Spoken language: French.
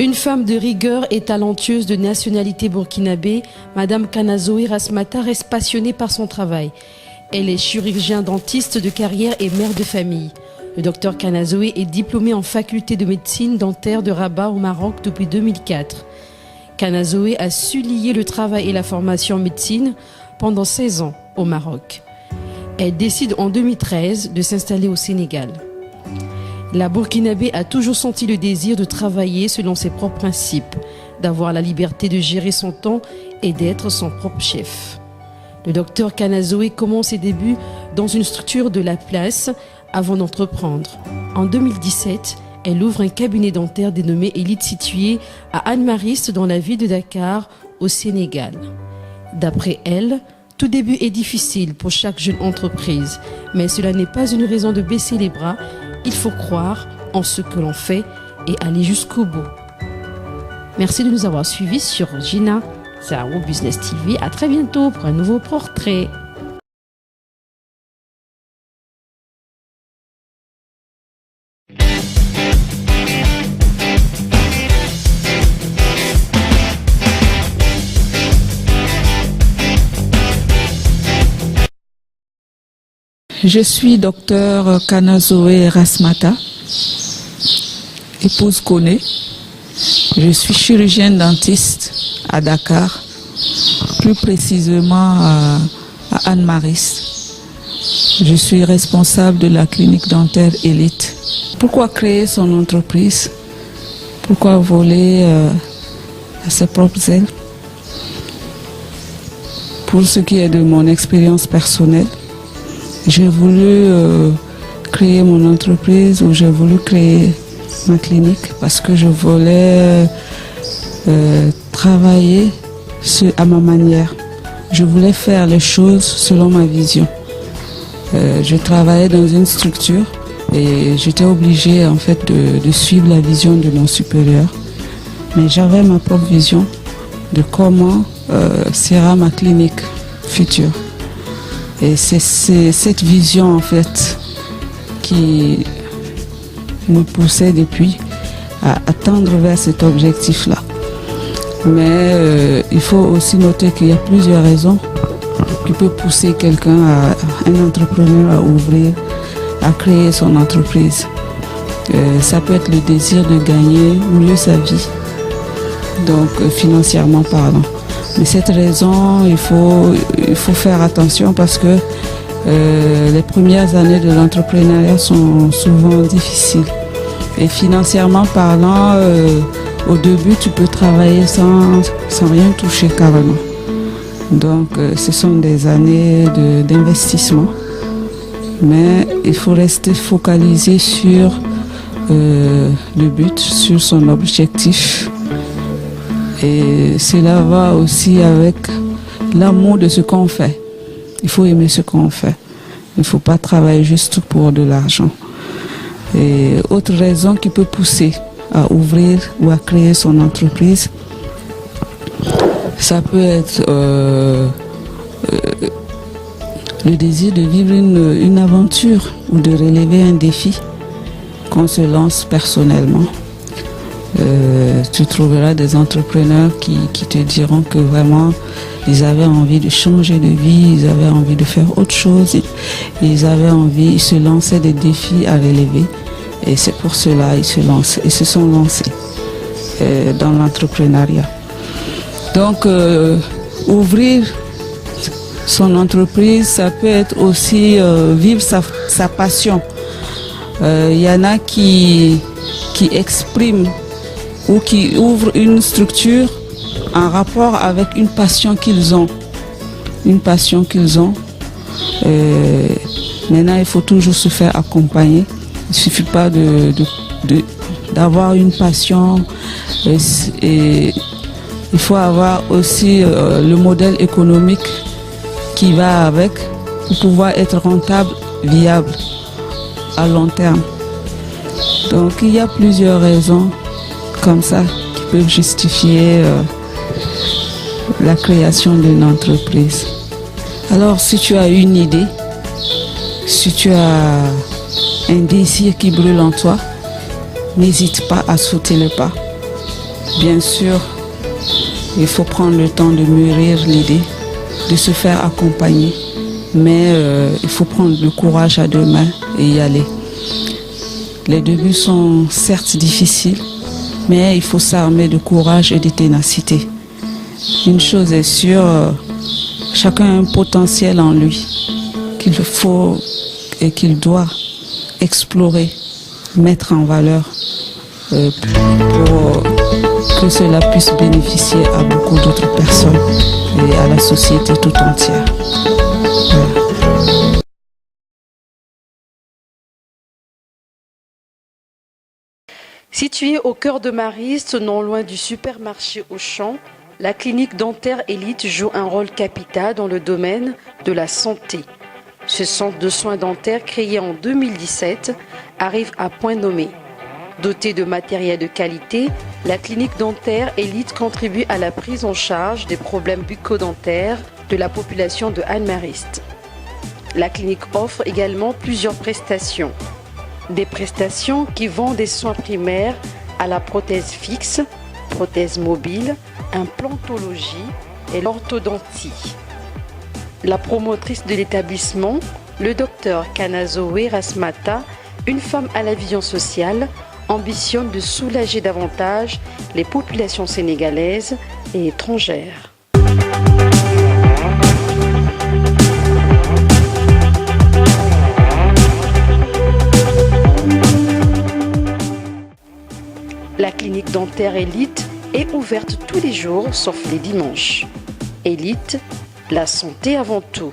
Une femme de rigueur et talentueuse de nationalité burkinabé, Madame Kanazoé Rasmata reste passionnée par son travail. Elle est chirurgien dentiste de carrière et mère de famille. Le docteur Kanazoé est diplômé en faculté de médecine dentaire de Rabat au Maroc depuis 2004. Kanazoé a su lier le travail et la formation en médecine pendant 16 ans au Maroc. Elle décide en 2013 de s'installer au Sénégal. La Burkinabé a toujours senti le désir de travailler selon ses propres principes, d'avoir la liberté de gérer son temps et d'être son propre chef. Le docteur Kanazoé commence ses débuts dans une structure de la place avant d'entreprendre. En 2017, elle ouvre un cabinet dentaire dénommé Elite situé à Anne-Mariste dans la ville de Dakar, au Sénégal. D'après elle, tout début est difficile pour chaque jeune entreprise, mais cela n'est pas une raison de baisser les bras. Il faut croire en ce que l'on fait et aller jusqu'au bout. Merci de nous avoir suivis sur Gina Zaro Business TV. À très bientôt pour un nouveau portrait. Je suis docteur Kanazoé Rasmata, épouse Koné. Je suis chirurgienne dentiste à Dakar, plus précisément à Anne-Mariste. Je suis responsable de la clinique dentaire Elite. Pourquoi créer son entreprise? Pourquoi voler à ses propres ailes? Pour ce qui est de mon expérience personnelle, j'ai voulu créer mon entreprise ou j'ai voulu créer ma clinique parce que je voulais travailler à ma manière. Je voulais faire les choses selon ma vision. Je travaillais dans une structure et j'étais obligée en fait de suivre la vision de mon supérieur. Mais j'avais ma propre vision de comment sera ma clinique future. Et c'est cette vision en fait qui me poussait depuis à tendre vers cet objectif-là. Mais il faut aussi noter qu'il y a plusieurs raisons qui peuvent pousser quelqu'un, un entrepreneur à créer son entreprise. Ça peut être le désir de gagner mieux sa vie, donc financièrement parlant. Mais cette raison, il faut faire attention parce que les premières années de l'entrepreneuriat sont souvent difficiles. Et financièrement parlant, au début, tu peux travailler sans rien toucher carrément. Donc, ce sont des années d'investissement. Mais il faut rester focalisé sur le but, sur son objectif. Et cela va aussi avec l'amour de ce qu'on fait. Il faut aimer ce qu'on fait. Il ne faut pas travailler juste pour de l'argent. Et autre raison qui peut pousser à ouvrir ou à créer son entreprise, ça peut être le désir de vivre une aventure ou de relever un défi qu'on se lance personnellement. Tu trouveras des entrepreneurs qui te diront que vraiment ils avaient envie de changer de vie, ils avaient envie de faire autre chose, ils avaient envie, ils se lançaient des défis à relever et c'est pour cela ils se sont lancés dans l'entrepreneuriat. Donc ouvrir son entreprise, ça peut être aussi vivre sa passion. Il y en a qui expriment ou qui ouvrent une structure en rapport avec une passion qu'ils ont. Une passion qu'ils ont. Maintenant, il faut toujours se faire accompagner. Il ne suffit pas d'avoir une passion. Et il faut avoir aussi le modèle économique qui va avec pour pouvoir être rentable, viable à long terme. Donc, il y a plusieurs raisons comme ça qui peuvent justifier la création d'une entreprise. Alors si tu as une idée, si tu as un désir qui brûle en toi, n'hésite pas à sauter le pas. Bien sûr, il faut prendre le temps de mûrir l'idée, de se faire accompagner. Mais il faut prendre le courage à deux mains et y aller. Les débuts sont certes difficiles, mais il faut s'armer de courage et de ténacité. Une chose est sûre, chacun a un potentiel en lui qu'il faut et qu'il doit explorer, mettre en valeur pour que cela puisse bénéficier à beaucoup d'autres personnes et à la société tout entière. Voilà. Située au cœur de Mariste, non loin du supermarché Auchan, la clinique dentaire Élite joue un rôle capital dans le domaine de la santé. Ce centre de soins dentaires, créé en 2017, arrive à point nommé. Dotée de matériel de qualité, la clinique dentaire Élite contribue à la prise en charge des problèmes bucco-dentaires de la population de Anne-Mariste. La clinique offre également plusieurs prestations. Des prestations qui vont des soins primaires à la prothèse fixe, prothèse mobile, implantologie et l'orthodontie. La promotrice de l'établissement, le docteur Kanazoe Rasmata, une femme à la vision sociale, ambitionne de soulager davantage les populations sénégalaises et étrangères. La clinique dentaire Élite est ouverte tous les jours sauf les dimanches. Élite, la santé avant tout.